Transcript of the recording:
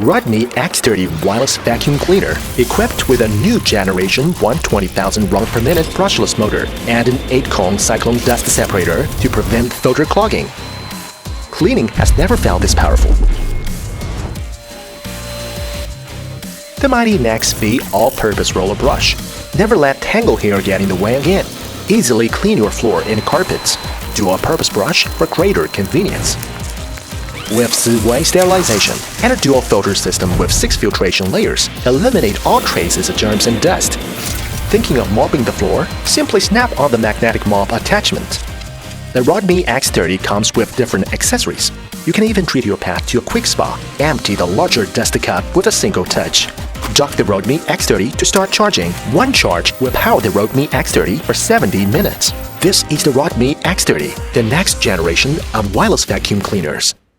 Roidmi X30 wireless vacuum cleaner, equipped with a new generation 120,000 round per minute brushless motor and an 8-cone cyclone dust separator to prevent filter clogging. Cleaning has never felt this powerful. The mighty NEX-V all-purpose roller brush. Never let tangled hair get in the way again. Easily clean your floor and carpets. Dual-purpose brush for greater convenience. With two-way sterilization and a dual filter system with 6 filtration layers, eliminate all traces of germs and dust. Thinking of mopping the floor? Simply snap on the magnetic mop attachment. The Roidmi X30 comes with different accessories. You can even treat your pet to a quick spa. Empty the larger dust cup with a single touch. Dock the Roidmi X30 to start charging. One charge will power the Roidmi X30 for 70 minutes. This is the Roidmi X30, the next generation of wireless vacuum cleaners.